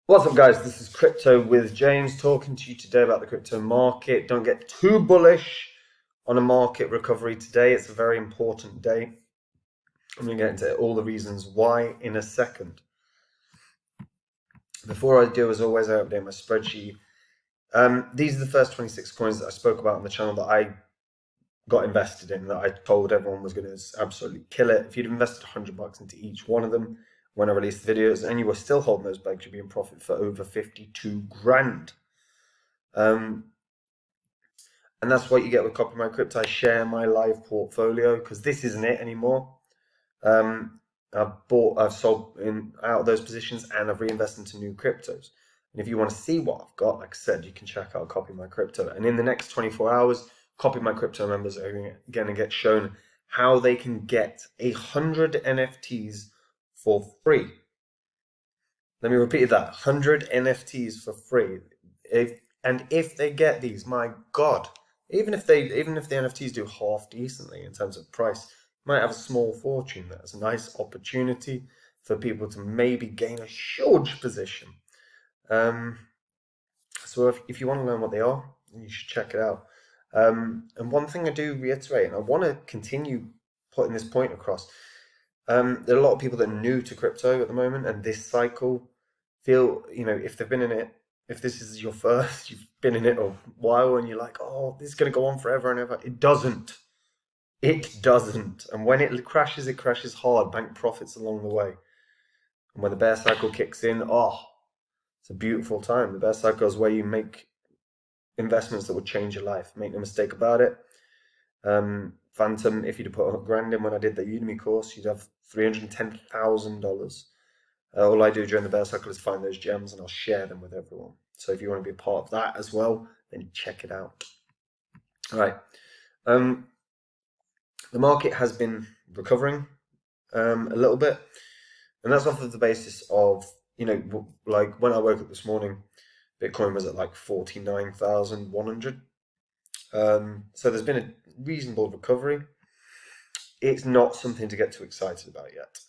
What's up, guys? This is Crypto with James, talking to you today about the crypto market. Don't get too bullish on a market recovery today. It's a very important day. I'm going to get into all the reasons why in a second. Before I do, as always, I update my spreadsheet. These are the first 26 coins that I spoke about on the channel that I got invested in, that I told everyone was going to absolutely kill it. If you'd invested $100 into each one of them when I released the videos, and you were still holding those bags, you'd be in profit for over 52 grand. And that's what you get with Copy My Crypto. I share my live portfolio because this isn't it anymore. I've sold out of those positions, and I've reinvested into new cryptos. And if you want to see what I've got, like I said, you can check out Copy My Crypto. And in the next 24 hours, Copy My Crypto members are going to get shown how they can get 100 NFTs for free. Let me repeat that: 100 NFTs for free. If they get these, my God, even if the NFTs do half decently in terms of price, you might have a small fortune. That's a nice opportunity for people to maybe gain a huge position. So if you want to learn what they are, you should check it out. And one thing I do reiterate, and I want to continue putting this point across, there are a lot of people that are new to crypto at the moment, and this cycle feel, if they've been in it, if this is your first, you've been in it a while, and you're like, oh, this is going to go on forever and ever. It doesn't. It doesn't. And when it crashes hard. Bank profits along the way. And when the bear cycle kicks in, it's a beautiful time. The bear cycle is where you make investments that would change your life. Make no mistake about it. Phantom, if you'd put $100 in when I did the Udemy course, you'd have $310,000. All I do during the bear cycle is find those gems, and I'll share them with everyone. So if you want to be a part of that as well, then check it out. All right. The market has been recovering a little bit, and that's off of the basis of, like when I woke up this morning, Bitcoin was at like 49,100. So there's been a reasonable recovery. It's not something to get too excited about yet.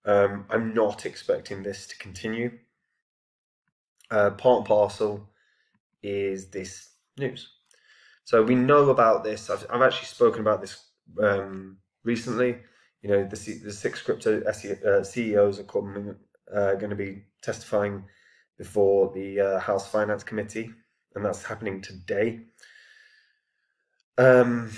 I'm not expecting this to continue. Part and parcel is this news. So we know about this. I've actually spoken about this recently. The 6 crypto CEOs are going to be testifying before the House Finance Committee, and that's happening today. And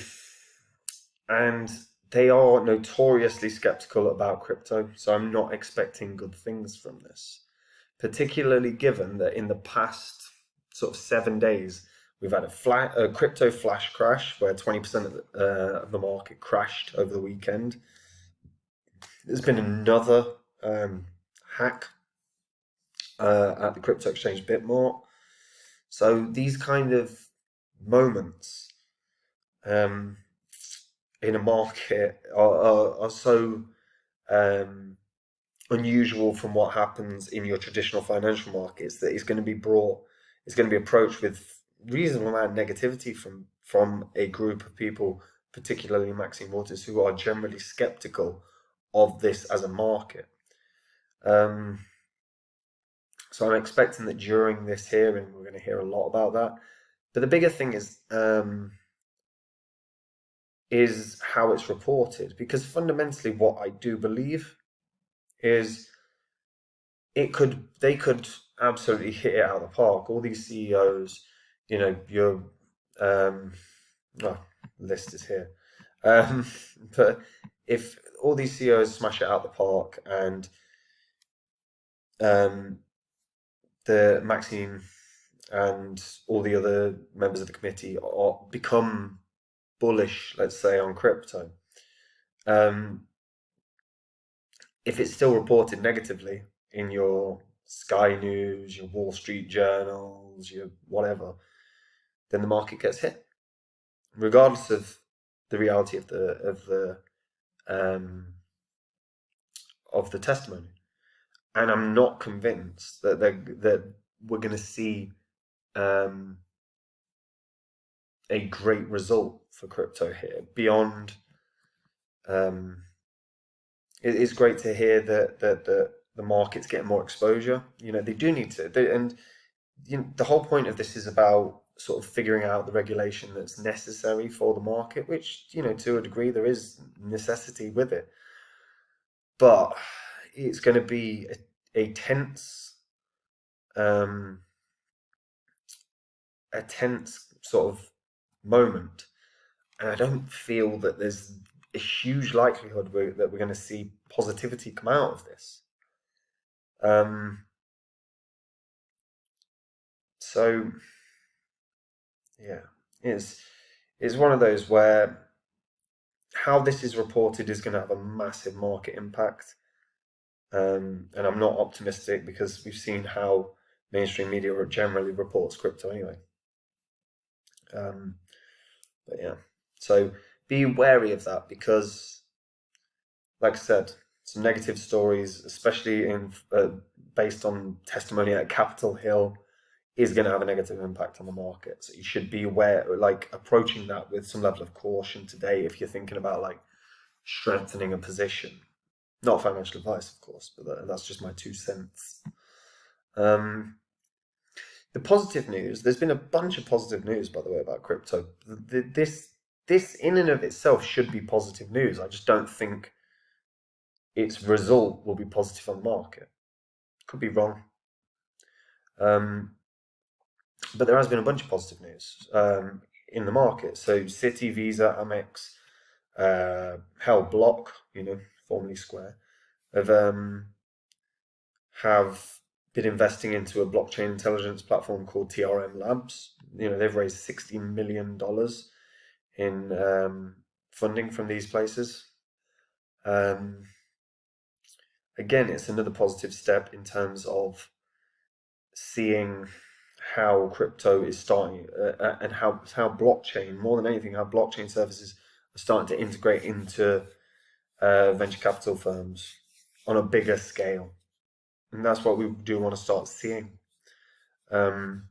they are notoriously skeptical about crypto, so I'm not expecting good things from this, particularly given that in the past sort of 7 days, we've had a crypto flash crash where 20% of the market crashed over the weekend. There's been another hack at the crypto exchange Bitmort. So these kind of moments in a market are so unusual from what happens in your traditional financial markets that it's going to be approached with reasonable amount of negativity from a group of people, particularly Maxine Waters, who are generally skeptical of this as a market. So I'm expecting that during this hearing, we're going to hear a lot about that. But the bigger thing is how it's reported, because fundamentally what I do believe is they could absolutely hit it out of the park. All these CEOs, your list is here. But if all these CEOs smash it out the park, and the Maxine and all the other members of the committee become bullish, let's say, on crypto, if it's still reported negatively in your Sky News, your Wall Street journals, your whatever, then the market gets hit, regardless of the reality of the testimony. And I'm not convinced that we're going to see a great result for crypto here. Beyond, it is great to hear that the markets getting more exposure. They do need to. And the whole point of this is about sort of figuring out the regulation that's necessary for the market, which, to a degree, there is necessity with it. But it's going to be a tense, um, a tense sort of moment, and I don't feel that there's a huge likelihood that we're going to see positivity come out of this. So yeah, it's one of those where how this is reported is going to have a massive market impact. And I'm not optimistic because we've seen how mainstream media generally reports crypto anyway. But yeah, so be wary of that because, like I said, some negative stories, especially based on testimony at Capitol Hill, is going to have a negative impact on the market. So you should be aware, like approaching that with some level of caution today if you're thinking about like strengthening a position. Not financial advice, of course, but that's just my 2 cents. The positive news, there's been a bunch of positive news, by the way, about crypto. This in and of itself should be positive news. I just don't think its result will be positive on the market. Could be wrong. But there has been a bunch of positive news in the market. So Citi, Visa, Amex, Block, formerly Square, have been investing into a blockchain intelligence platform called TRM Labs. They've raised $16 million in funding from these places. Again, it's another positive step in terms of seeing how crypto is starting and how blockchain, more than anything, how blockchain services are starting to integrate into venture capital firms on a bigger scale. And that's what we do want to start seeing. So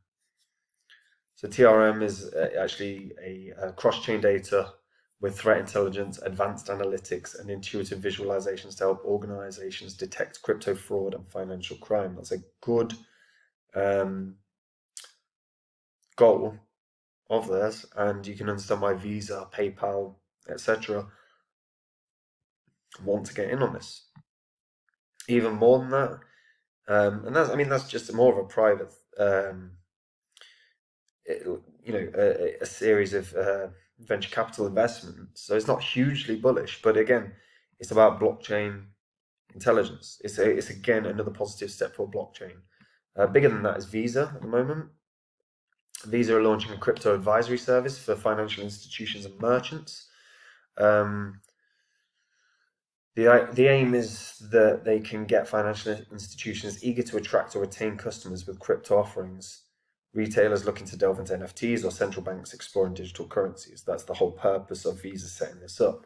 TRM is actually a cross-chain data with threat intelligence, advanced analytics, and intuitive visualizations to help organizations detect crypto fraud and financial crime. That's a good goal of theirs, and you can understand why Visa, PayPal, etc. want to get in on this. Even more than that, and that's just more of a private, a series of venture capital investments. So it's not hugely bullish, but again, it's about blockchain intelligence. It's again another positive step for blockchain. Bigger than that is Visa at the moment. Visa are launching a crypto advisory service for financial institutions and merchants. The aim is that they can get financial institutions eager to attract or retain customers with crypto offerings, retailers looking to delve into NFTs, or central banks exploring digital currencies. That's the whole purpose of Visa setting this up.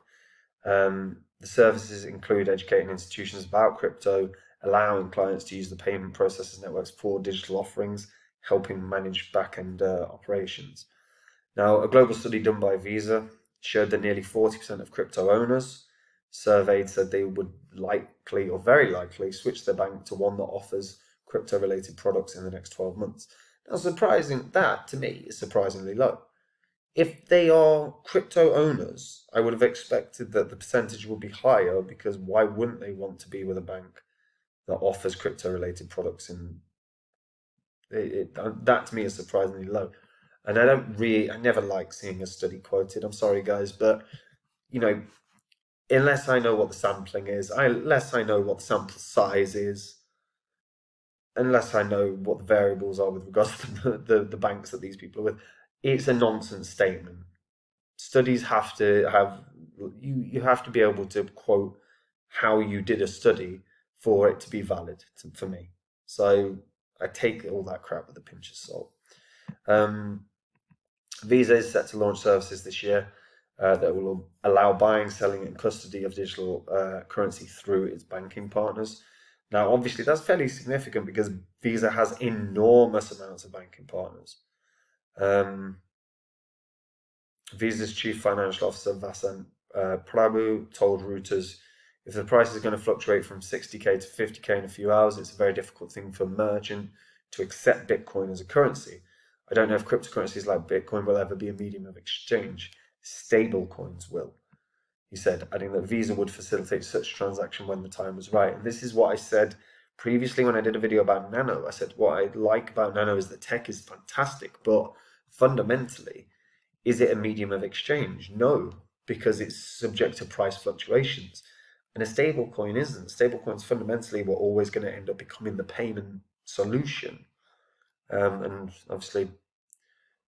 The services include educating institutions about crypto, allowing clients to use the payment processors networks for digital offerings, helping manage back-end operations. Now, a global study done by Visa showed that nearly 40% of crypto owners surveyed said they would likely, or very likely, switch their bank to one that offers crypto-related products in the next 12 months. Now, that to me is surprisingly low. If they are crypto owners, I would have expected that the percentage would be higher, because why wouldn't they want to be with a bank that offers crypto-related products? That to me is surprisingly low. And I never like seeing a study quoted. I'm sorry, guys, but unless I know what the sampling is, unless I know what the sample size is, unless I know what the variables are with regards to the banks that these people are with, it's a nonsense statement. Studies have to have, you have to be able to quote how you did a study for it to be valid for me. So I take all that crap with a pinch of salt. Visa is set to launch services this year that will allow buying, selling, and custody of digital currency through its banking partners. Now, obviously, that's fairly significant because Visa has enormous amounts of banking partners. Visa's chief financial officer, Vasant Prabhu, told Reuters If the price is going to fluctuate from 60K to 50K in a few hours, it's a very difficult thing for a merchant to accept Bitcoin as a currency. I don't know if cryptocurrencies like Bitcoin will ever be a medium of exchange. Stable coins will, he said, adding that Visa would facilitate such transaction when the time was right. And this is what I said previously when I did a video about Nano. I said what I like about Nano is the tech is fantastic, but fundamentally, is it a medium of exchange? No, because it's subject to price fluctuations. And a stable coin isn't. Stable coins fundamentally were always going to end up becoming the payment solution. And obviously,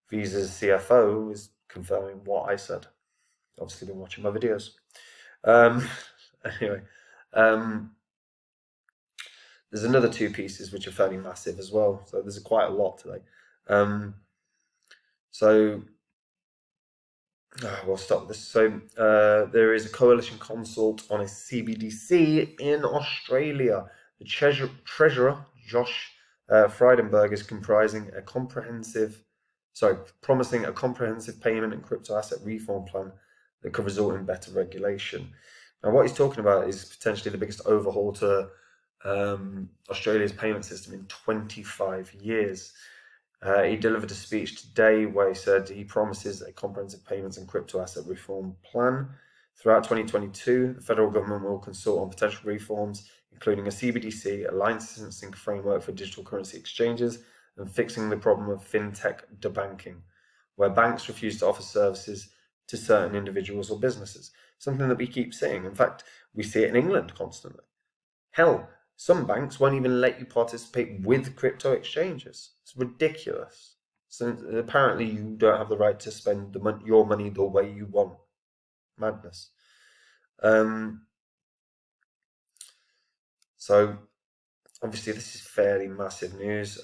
Visa's CFO is confirming what I said. Obviously, been watching my videos. Um, anyway, there's another two pieces which are fairly massive as well. So there's quite a lot today. We'll stop this. So there is a coalition consult on a CBDC in Australia. The treasurer, Josh Frydenberg, is promising a comprehensive payment and crypto asset reform plan that could result in better regulation. Now, what he's talking about is potentially the biggest overhaul to Australia's payment system in 25 years. He delivered a speech today where he said he promises a comprehensive payments and crypto asset reform plan. Throughout 2022, the federal government will consult on potential reforms, including a CBDC, a licensing framework for digital currency exchanges, and fixing the problem of fintech debanking, where banks refuse to offer services to certain individuals or businesses. Something that we keep seeing. In fact, we see it in England constantly. Hell, some banks won't even let you participate with crypto exchanges. It's ridiculous. So apparently you don't have the right to spend your money the way you want. Madness. So obviously this is fairly massive news.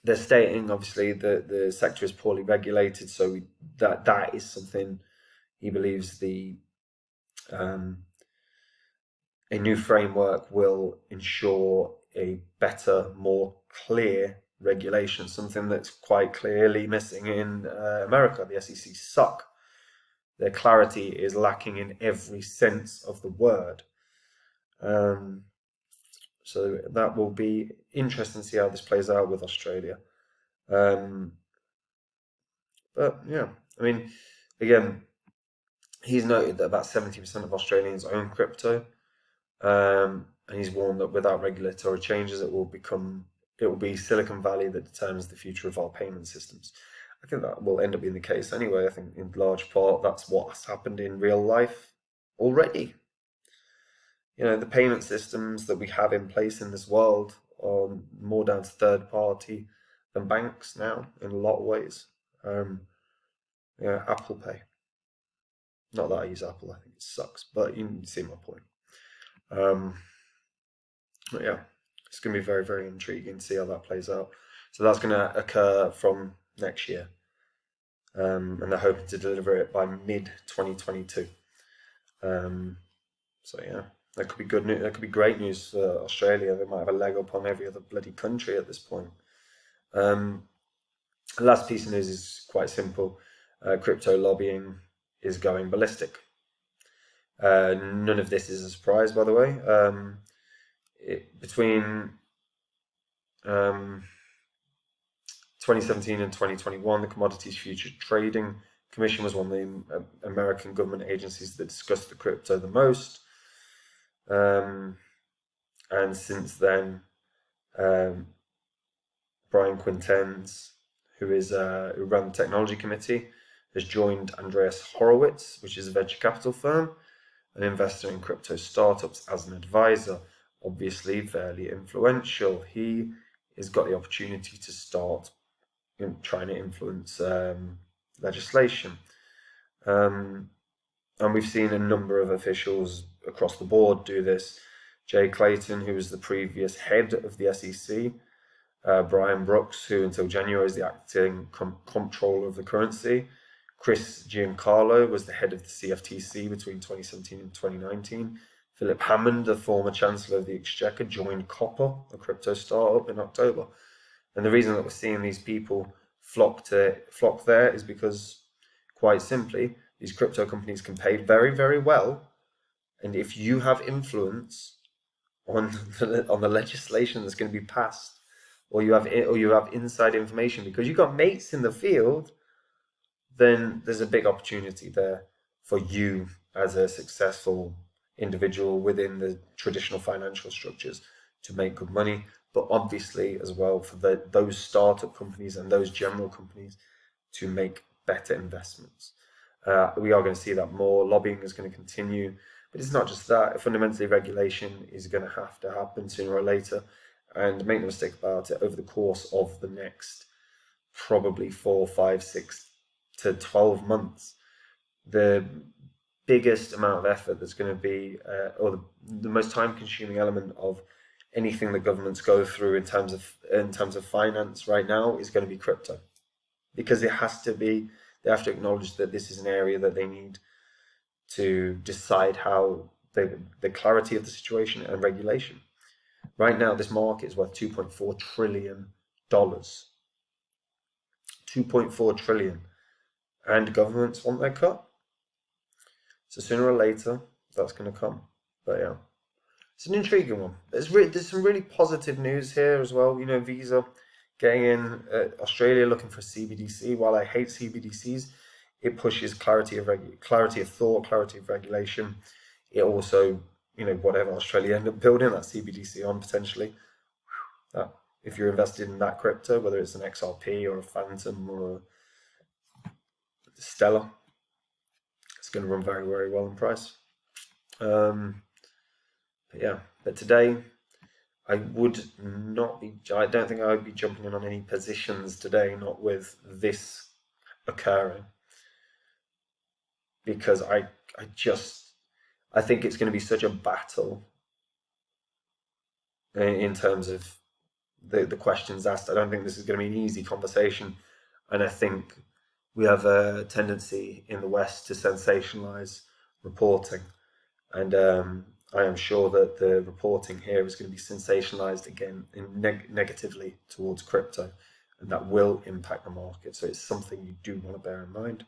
They're stating obviously that the sector is poorly regulated, so that is something he believes a new framework will ensure a better, more clear regulation, something that's quite clearly missing in America. The SEC suck. Their clarity is lacking in every sense of the word. So that will be interesting to see how this plays out with Australia. But yeah, I mean, again, he's noted that about 70% of Australians own crypto. And he's warned that without regulatory changes, it will be Silicon Valley that determines the future of our payment systems. I think that will end up being the case anyway. I think in large part that's what has happened in real life already. You know, the payment systems that we have in place in this world are more down to third party than banks now in a lot of ways. Apple Pay. Not that I use Apple, I think it sucks, but you can see my point. But yeah, it's going to be very, very intriguing to see how that plays out. So that's going to occur from next year. And they're hoping to deliver it by mid-2022. So yeah, that could be good news. That could be great news for Australia. They might have a leg up on every other bloody country at this point. The last piece of news is quite simple. Crypto lobbying is going ballistic. None of this is a surprise, by the way. Between 2017 and 2021, the Commodities Futures Trading Commission was one of the American government agencies that discussed the crypto the most. And since then, Brian Quintenz, who ran the technology committee, has joined Andreas Horowitz, which is a venture capital firm, an investor in crypto startups, as an advisor. Obviously fairly influential. He has got the opportunity to start trying to influence legislation. And we've seen a number of officials across the board do this. Jay Clayton, who was the previous head of the SEC, Brian Brooks, who until January is the acting comptroller of the currency, Chris Giancarlo was the head of the CFTC between 2017 and 2019. Philip Hammond, the former Chancellor of the Exchequer, joined Copper, a crypto startup, in October. And the reason that we're seeing these people flock there is because, quite simply, these crypto companies can pay very, very well And if you have influence on on the legislation that's going to be passed, or you have inside information because you've got mates in the field, then there's a big opportunity there for you as a successful individual within the traditional financial structures to make good money, but obviously as well for those startup companies and those general companies to make better investments. We are going to see that more. Lobbying is going to continue, but it's not just that. Fundamentally, regulation is going to have to happen sooner or later. And make no mistake about it, over the course of the next probably 4, 5, 6 to 12 months, the biggest amount of effort that's going to be, or the most time-consuming element of anything that governments go through in terms of finance right now is going to be crypto, because it has to be. They have to acknowledge that this is an area that they need to decide how the clarity of the situation and regulation. Right now, this market is worth $2.4 trillion. $2.4 trillion. And governments want their cut. So sooner or later, that's going to come. But yeah, it's an intriguing one. There's some really positive news here as well. You know, Visa getting in, Australia looking for CBDC. While I hate CBDCs, it pushes clarity of thought, clarity of regulation. It also, you know, whatever Australia end up building that CBDC on potentially, that if you're invested in that crypto, whether it's an XRP or a Phantom or a Stellar, it's going to run very, very well in price. But yeah, but today I would not be. I don't think I would be jumping in on any positions today, not with this occurring, because I think it's going to be such a battle in terms of the questions asked. I don't think this is going to be an easy conversation, and I think we have a tendency in the West to sensationalize reporting, and I am sure that the reporting here is going to be sensationalized again negatively towards crypto, and that will impact the market. So it's something you do want to bear in mind.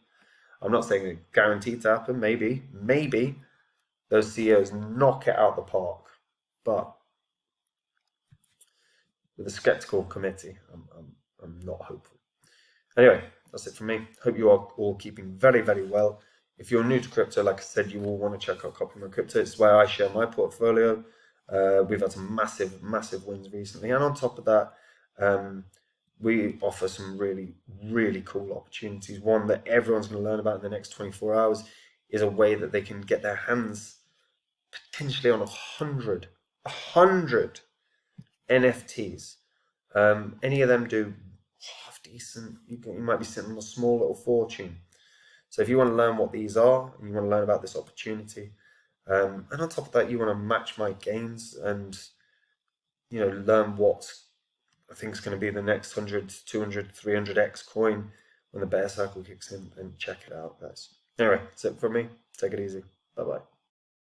I'm not saying it's guaranteed to happen. Maybe those CEOs knock it out the park, but with a skeptical committee, I'm not hopeful. Anyway, that's it from me. Hope you are all keeping very, very well. If you're new to crypto, like I said, you will want to check out Copy My Crypto. It's where I share my portfolio. We've had some massive, massive wins recently. And on top of that, we offer some really, really cool opportunities. One that everyone's going to learn about in the next 24 hours is a way that they can get their hands potentially on 100 NFTs. Any of them do half decent. You might be sitting on a small little fortune. So if you want to learn what these are and you want to learn about this opportunity, and on top of that, you want to match my gains and, you know, learn what I think is going to be the next 100, 200, 300x coin when the bear cycle kicks in, and check it out, guys. Anyway, that's it from me. Take it easy. Bye-bye.